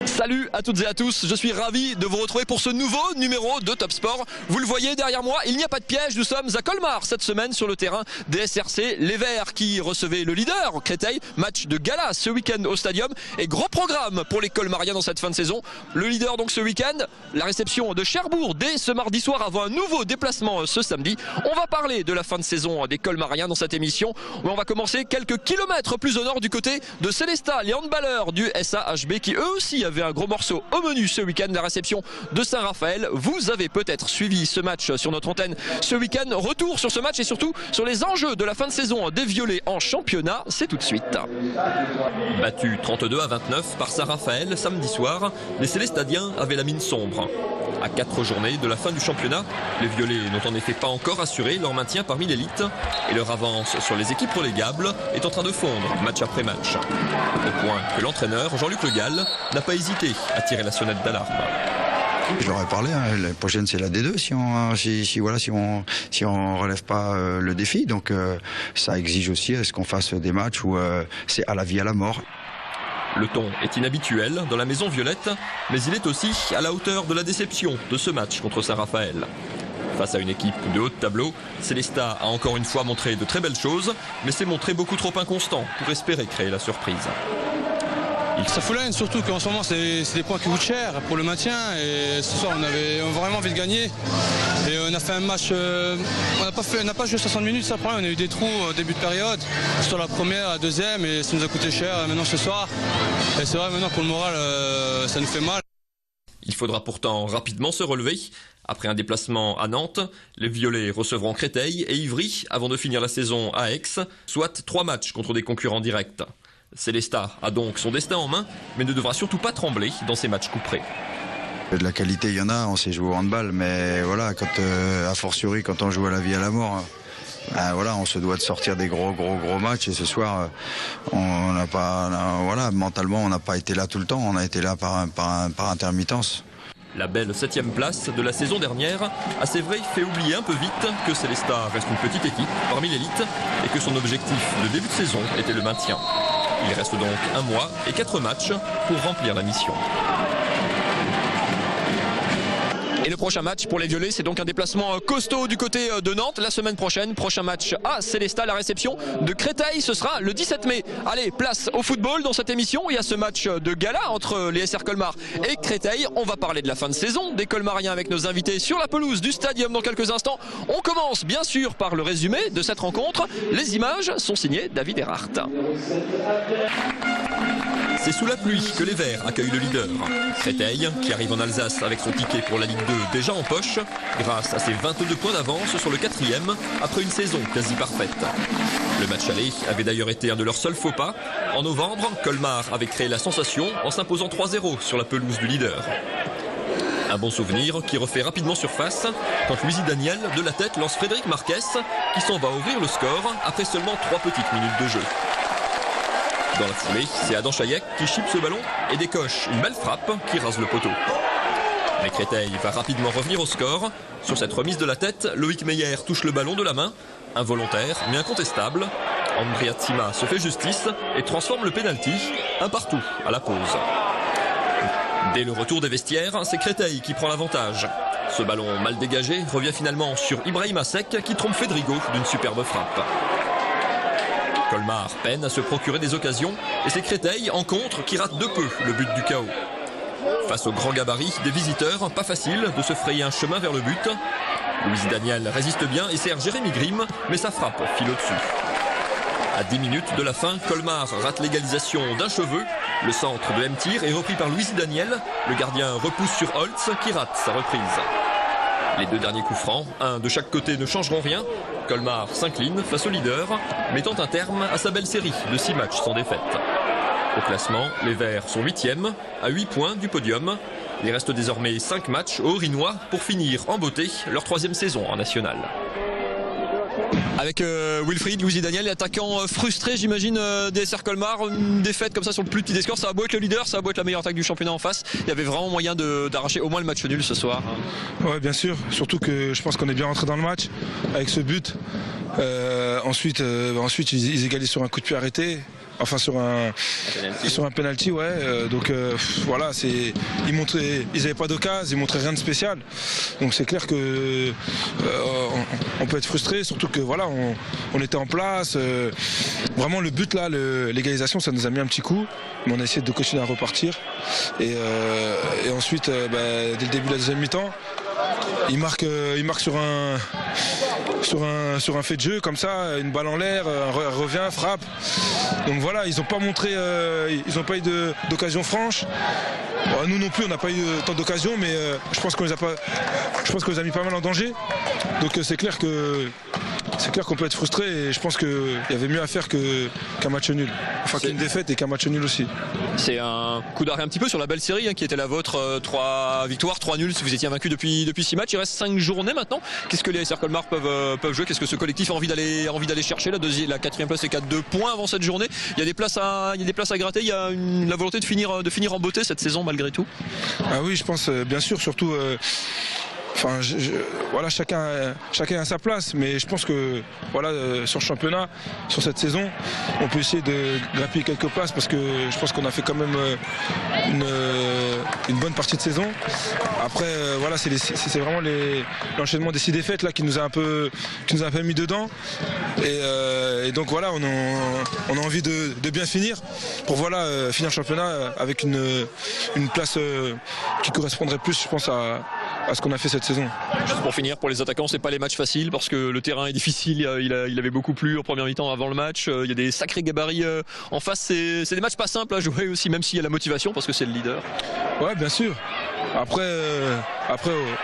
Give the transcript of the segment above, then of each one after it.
Salut à toutes et à tous, je suis ravi de vous retrouver pour ce nouveau numéro de Top Sport. Vous le voyez derrière moi, il n'y a pas de piège, nous sommes à Colmar cette semaine sur le terrain des SRC. Les Verts qui recevaient le leader, Créteil, match de gala ce week-end au stadium. Et gros programme pour les Colmariens dans cette fin de saison. Le leader donc ce week-end, la réception de Cherbourg dès ce mardi soir avant un nouveau déplacement ce samedi. On va parler de la fin de saison des Colmariens dans cette émission. Mais on va commencer quelques kilomètres plus au nord du côté de Célestat, les handballeurs du SAHB qui eux aussi avaient un gros morceau au menu ce week-end, la réception de Saint-Raphaël. Vous avez peut-être suivi ce match sur notre antenne ce week-end. Retour sur ce match et surtout sur les enjeux de la fin de saison des Violets en championnat. C'est tout de suite. Battu 32-29 par Saint-Raphaël samedi soir, les Célestadiens avaient la mine sombre. À 4 journées de la fin du championnat, les Violets n'ont en effet pas encore assuré leur maintien parmi l'élite et leur avance sur les équipes relégables est en train de fondre match après match. Au point que l'entraîneur Jean-Luc Le Gall n'a pas hésité à tirer la sonnette d'alarme. Je leur ai parlé, la prochaine c'est la D2 si on relève pas le défi. Donc ça exige aussi à ce qu'on fasse des matchs où c'est à la vie à la mort. Le ton est inhabituel dans la maison violette, mais il est aussi à la hauteur de la déception de ce match contre Saint-Raphaël. Face à une équipe de haut de tableau, Célestat a encore une fois montré de très belles choses, mais s'est montré beaucoup trop inconstant pour espérer créer la surprise. Ça fout la haine, surtout qu'en ce moment c'est des points qui coûtent cher pour le maintien et ce soir on avait vraiment envie de gagner et on a fait un match, on n'a pas joué 60 minutes, ça on a eu des trous au début de période, sur la première, la deuxième et ça nous a coûté cher maintenant ce soir et c'est vrai maintenant pour le moral ça nous fait mal. Il faudra pourtant rapidement se relever. Après un déplacement à Nantes, les Violets recevront Créteil et Ivry avant de finir la saison à Aix, soit 3 matchs contre des concurrents directs. Célestat a donc son destin en main, mais ne devra surtout pas trembler dans ces matchs couperés. De la qualité, il y en a, on sait jouer au handball, mais voilà, a fortiori quand on joue à la vie à la mort, voilà, on se doit de sortir des gros matchs et ce soir, on n'a pas, voilà, mentalement, on n'a pas été là tout le temps, on a été là par intermittence. La belle 7e place de la saison dernière a, c'est vrai, fait oublier un peu vite que Célestat reste une petite équipe parmi l'élite et que son objectif de début de saison était le maintien. Il reste donc 1 mois et 4 matchs pour remplir la mission. Et le prochain match pour les Violets, c'est donc un déplacement costaud du côté de Nantes la semaine prochaine. Prochain match à Célestat, la réception de Créteil, ce sera le 17 mai. Allez, place au football dans cette émission. Il y a ce match de gala entre les SR Colmar et Créteil. On va parler de la fin de saison des Colmariens avec nos invités sur la pelouse du stadium dans quelques instants. On commence bien sûr par le résumé de cette rencontre. Les images sont signées David Erhardt. C'est sous la pluie que les Verts accueillent le leader. Créteil, qui arrive en Alsace avec son ticket pour la Ligue 2 déjà en poche, grâce à ses 22 points d'avance sur le 4e, après une saison quasi parfaite. Le match aller avait d'ailleurs été un de leurs seuls faux pas. En novembre, Colmar avait créé la sensation en s'imposant 3-0 sur la pelouse du leader. Un bon souvenir qui refait rapidement surface quand Louis Daniel, de la tête, lance Frédéric Marquez, qui s'en va ouvrir le score après seulement 3 petites minutes de jeu. Dans la foulée, c'est Adam Chayek qui chipe ce ballon et décoche une belle frappe qui rase le poteau. Mais Créteil va rapidement revenir au score. Sur cette remise de la tête, Loïc Meyer touche le ballon de la main. Involontaire, mais incontestable. Andrea Tsima se fait justice et transforme le pénalty 1-1 à la pause. Dès le retour des vestiaires, c'est Créteil qui prend l'avantage. Ce ballon mal dégagé revient finalement sur Ibrahim Assek qui trompe Fedrigo d'une superbe frappe. Colmar peine à se procurer des occasions et c'est Créteil en contre qui rate de peu le but du chaos. Face au grand gabarit des visiteurs, pas facile de se frayer un chemin vers le but. Louis Daniel résiste bien et sert Jérémy Grimm, mais sa frappe file au-dessus. À 10 minutes de la fin, Colmar rate l'égalisation d'un cheveu. Le centre de M-Tir est repris par Louis Daniel. Le gardien repousse sur Holtz qui rate sa reprise. Les 2 derniers coups francs, un de chaque côté, ne changeront rien. Colmar s'incline face au leader, mettant un terme à sa belle série de 6 matchs sans défaite. Au classement, les Verts sont 8e, à 8 points du podium. Il reste désormais 5 matchs aux Rinois pour finir en beauté leur 3e saison en national. Avec Wilfried, Louis Daniel, attaquant frustré, j'imagine, des SR Colmar. Une défaite comme ça sur le plus petit des scores, ça va beau être le leader, ça va beau être la meilleure attaque du championnat en face. Il y avait vraiment moyen d'arracher au moins le match nul ce soir. Ouais, bien sûr. Surtout que je pense qu'on est bien rentré dans le match avec ce but. Ensuite, ils égalisent sur un coup de pied arrêté. Enfin sur un penalty, ouais. Donc voilà, ils n'avaient pas d'occasion, ils montraient rien de spécial. Donc c'est clair que on peut être frustré, surtout que voilà, on était en place. Vraiment le but là, l'égalisation, ça nous a mis un petit coup, mais on a essayé de continuer à repartir. Et ensuite, dès le début de la deuxième mi-temps, il marque sur un fait de jeu comme ça, une balle en l'air, revient, frappe. Donc voilà, ils n'ont pas montré, ils n'ont pas eu d'occasion franche. Bon, nous non plus, on n'a pas eu tant d'occasions, mais je pense qu'on les a mis pas mal en danger. Donc c'est clair qu'on peut être frustré et je pense qu'il y avait mieux à faire qu'un match nul. Enfin qu'une défaite et qu'un match nul aussi. C'est un coup d'arrêt un petit peu sur la belle série qui était la vôtre, 3 victoires, 3 nuls si vous étiez vaincu depuis 6 matchs. Il reste 5 journées maintenant. Qu'est-ce que les SR Colmar peuvent jouer? Qu'est-ce que ce collectif a envie d'aller chercher? La 4e place, c'est 4-2 points avant cette journée. Il y a des places à gratter. Il y a la volonté de finir en beauté cette saison malgré tout. Ah oui, je pense bien sûr, surtout. Enfin, voilà, chacun a sa place, mais je pense que voilà, sur le championnat, sur cette saison, on peut essayer de grappiller quelques places parce que je pense qu'on a fait quand même une bonne partie de saison. Après, voilà, c'est vraiment l'enchaînement des 6 défaites là qui nous a un peu mis dedans. Et donc voilà, on a envie de bien finir pour voilà finir le championnat avec une place qui correspondrait plus, je pense, à ce qu'on a fait cette saison. Juste pour finir, pour les attaquants, c'est pas les matchs faciles parce que le terrain est difficile. Il avait beaucoup plu en première mi-temps avant le match. Il y a des sacrés gabarits en face. C'est des matchs pas simples à jouer aussi, même s'il y a la motivation parce que c'est le leader. Ouais, bien sûr. Après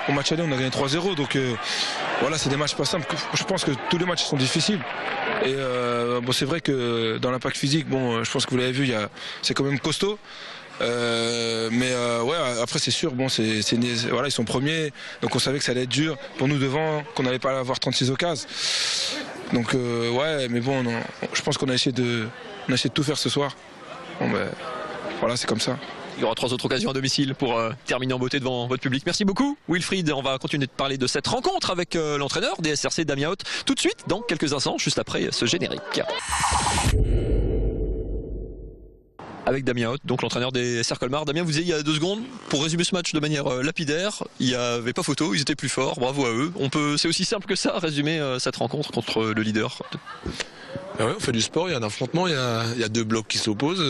au match aller, on a gagné 3-0. Donc voilà, c'est des matchs pas simples. Je pense que tous les matchs sont difficiles. Et bon, c'est vrai que dans l'impact physique, bon, je pense que vous l'avez vu, c'est quand même costaud. Mais ouais, après c'est sûr, bon, voilà, ils sont premiers, donc on savait que ça allait être dur pour nous devant, qu'on n'allait pas avoir 36 occasions. Donc ouais, mais bon, je pense qu'on a essayé de tout faire ce soir. Bon, voilà, c'est comme ça. Il y aura 3 autres occasions à domicile pour terminer en beauté devant votre public. Merci beaucoup Wilfried. On va continuer de parler de cette rencontre avec l'entraîneur des SRC, Damien Haute, tout de suite dans quelques instants, juste après ce générique. Avec Damien Haute, donc l'entraîneur des SR Colmar. Damien, vous disiez il y a 2 secondes, pour résumer ce match de manière lapidaire, il n'y avait pas photo, ils étaient plus forts, bravo à eux. C'est aussi simple que ça, résumer cette rencontre contre le leader. Ah ouais, on fait du sport, il y a un affrontement, il y a 2 blocs qui s'opposent,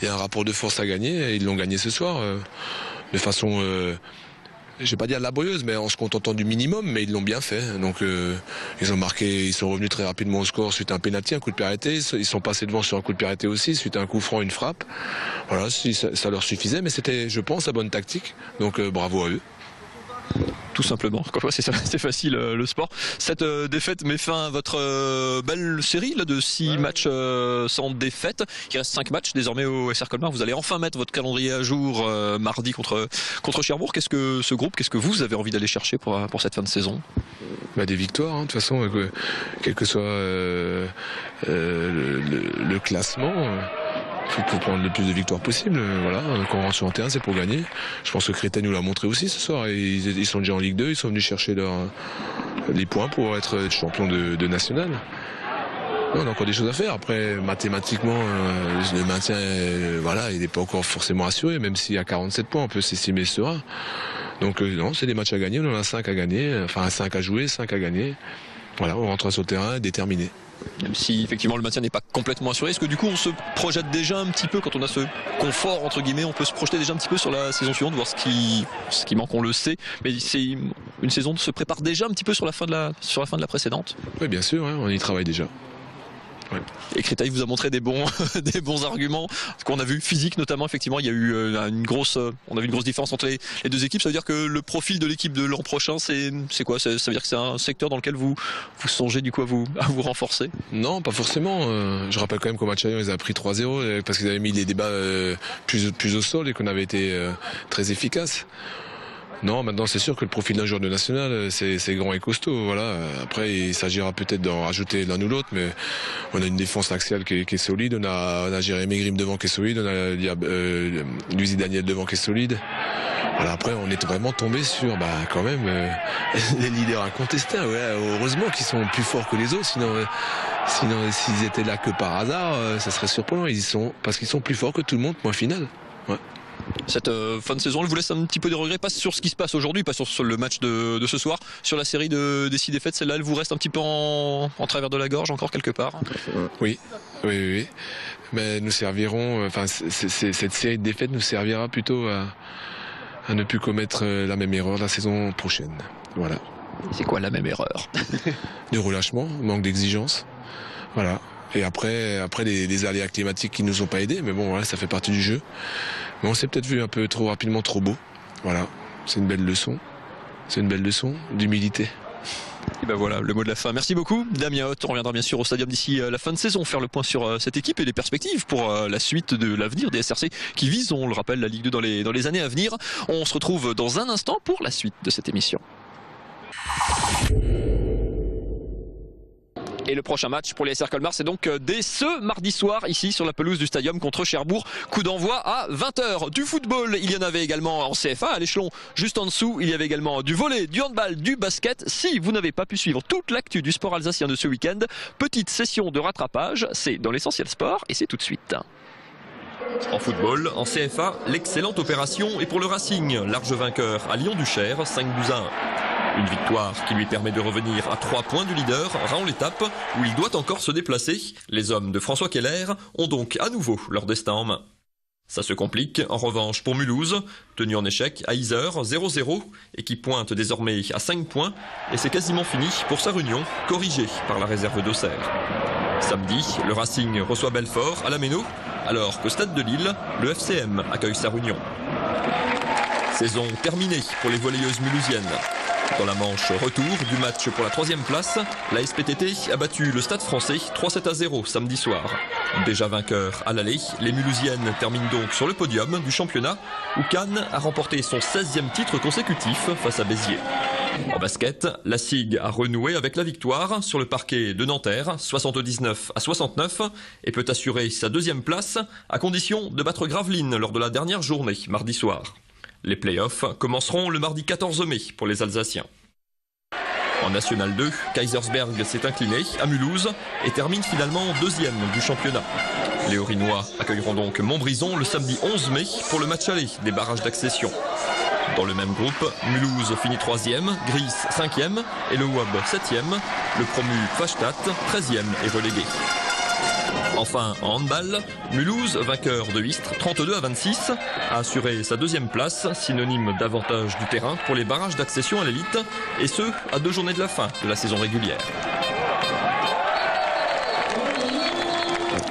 il y a un rapport de force à gagner, et ils l'ont gagné ce soir de façon, je vais pas dire laborieuse, mais en se contentant du minimum, mais ils l'ont bien fait. Donc ils ont marqué, ils sont revenus très rapidement au score suite à un pénalty, un coup de pied arrêté, ils sont passés devant sur un coup de pied arrêté aussi, suite à un coup franc, une frappe. Voilà, si ça leur suffisait, mais c'était, je pense, la bonne tactique. Donc bravo à eux. Tout simplement. C'est facile le sport. Cette défaite met fin à votre belle série là, de 6 matchs sans défaite. Il reste 5 matchs désormais au SR Colmar. Vous allez enfin mettre votre calendrier à jour mardi contre Cherbourg. Qu'est-ce que ce groupe, qu'est-ce que vous avez envie d'aller chercher pour cette fin de saison? Des victoires, hein, de toute façon, quel que soit le classement. Il faut prendre le plus de victoires possible. Voilà, quand on rentre sur un terrain, c'est pour gagner. Je pense que Créteil nous l'a montré aussi ce soir. Ils sont déjà en Ligue 2, ils sont venus chercher les points pour être champions de national. On a encore des choses à faire. Après, mathématiquement, le maintien, voilà, il n'est pas encore forcément assuré, même s'il y a 47 points, on peut s'estimer serein. Donc non, c'est des matchs à gagner. On en a 5 à gagner, enfin 5 à jouer, 5 à gagner. Voilà, on rentre sur le terrain déterminé. Même si effectivement le maintien n'est pas complètement assuré, est-ce que du coup on se projette déjà un petit peu, quand on a ce confort entre guillemets, on peut se projeter déjà un petit peu sur la saison suivante, voir ce qui manque, on le sait, mais c'est une saison qui se prépare déjà un petit peu sur la fin de la précédente? Oui, bien sûr, hein, on y travaille déjà. Ouais. Et Créteil vous a montré des bons arguments, ce qu'on a vu physique notamment. Effectivement, il y a eu on a vu une grosse différence entre les 2 équipes. Ça veut dire que le profil de l'équipe de l'an prochain, c'est quoi? Ça veut dire que c'est un secteur dans lequel vous songez du coup à vous renforcer? Non, pas forcément. Je rappelle quand même qu'au match aller, ils avaient pris 3-0 parce qu'ils avaient mis les débats plus au sol et qu'on avait été très efficaces. Non, maintenant c'est sûr que le profil d'un joueur de national, c'est grand et costaud. Voilà. Après, il s'agira peut-être d'en rajouter l'un ou l'autre, mais on a une défense axiale qui est solide. On a Jérémy Grimm devant qui est solide. On a Luizy Daniel devant qui est solide. Voilà, après, on est vraiment tombé sur, quand même, les leaders incontestés. Ouais, heureusement qu'ils sont plus forts que les autres. Sinon, s'ils étaient là que par hasard, ça serait surprenant. Ils y sont parce qu'ils sont plus forts que tout le monde. Point final. Ouais. Cette fin de saison, elle vous laisse un petit peu de regrets, pas sur ce qui se passe aujourd'hui, pas sur le match de ce soir, sur la série des 6 défaites, celle-là, elle vous reste un petit peu en travers de la gorge encore quelque part? Oui. Mais nous servirons, cette série de défaites nous servira plutôt à ne plus commettre la même erreur la saison prochaine. Voilà. C'est quoi la même erreur? Du relâchement, manque d'exigence. Voilà. Et après les aléas climatiques qui nous ont pas aidés, mais bon, voilà, ça fait partie du jeu. Mais on s'est peut-être vu un peu trop rapidement, trop beau. Voilà, c'est une belle leçon. C'est une belle leçon d'humilité. Et ben voilà, le mot de la fin. Merci beaucoup, Damien Hott. On reviendra bien sûr au stadium d'ici la fin de saison, faire le point sur cette équipe et les perspectives pour la suite de l'avenir des SRC qui visent, on le rappelle, la Ligue 2 dans les années à venir. On se retrouve dans un instant pour la suite de cette émission. Et le prochain match pour les SR Colmar, c'est donc dès ce mardi soir, ici sur la pelouse du stadium contre Cherbourg. Coup d'envoi à 20h. Du football, il y en avait également en CFA, à l'échelon juste en dessous. Il y avait également du volley, du handball, du basket. Si vous n'avez pas pu suivre toute l'actu du sport alsacien de ce week-end, petite session de rattrapage, c'est dans l'essentiel sport et c'est tout de suite. En football, en CFA, l'excellente opération est pour le Racing, large vainqueur à Lyon-Duchère, 5-12-1. Une victoire qui lui permet de revenir à 3 points du leader, rend l'étape où il doit encore se déplacer. Les hommes de François Keller ont donc à nouveau leur destin en main. Ça se complique en revanche pour Mulhouse, tenu en échec à Yser 0-0 et qui pointe désormais à 5 points. Et c'est quasiment fini pour sa réunion, corrigée par la réserve d'Auxerre. Samedi, le Racing reçoit Belfort à la Méno, alors qu'au stade de Lille, le FCM accueille sa réunion. Saison terminée pour les volleyeuses mulhousiennes. Dans la manche retour du match pour la 3e place, la SPTT a battu le Stade Français 3-7-0 samedi soir. Déjà vainqueur à l'aller, les Mulhousiennes terminent donc sur le podium du championnat où Cannes a remporté son 16e titre consécutif face à Béziers. En basket, la SIG a renoué avec la victoire sur le parquet de Nanterre, 79-69, et peut assurer sa 2e place à condition de battre Gravelines lors de la dernière journée, mardi soir. Les playoffs commenceront le mardi 14 mai pour les Alsaciens. En National 2, Kaisersberg s'est incliné à Mulhouse et termine finalement 2e du championnat. Les Orinois accueilleront donc Montbrison le samedi 11 mai pour le match aller des barrages d'accession. Dans le même groupe, Mulhouse finit 3e, Gries 5e et le WAB 7e. Le promu Fachstadt 13e est relégué. Enfin, en handball, Mulhouse, vainqueur de Istres 32-26, a assuré sa 2e place, synonyme d'avantage du terrain pour les barrages d'accession à l'élite, et ce, à 2 journées de la fin de la saison régulière.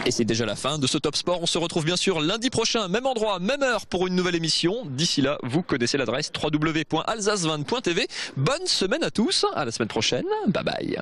Et c'est déjà la fin de ce Top Sport. On se retrouve bien sûr lundi prochain, même endroit, même heure pour une nouvelle émission. D'ici là, vous connaissez l'adresse www.alsace20.tv. Bonne semaine à tous, à la semaine prochaine, bye bye.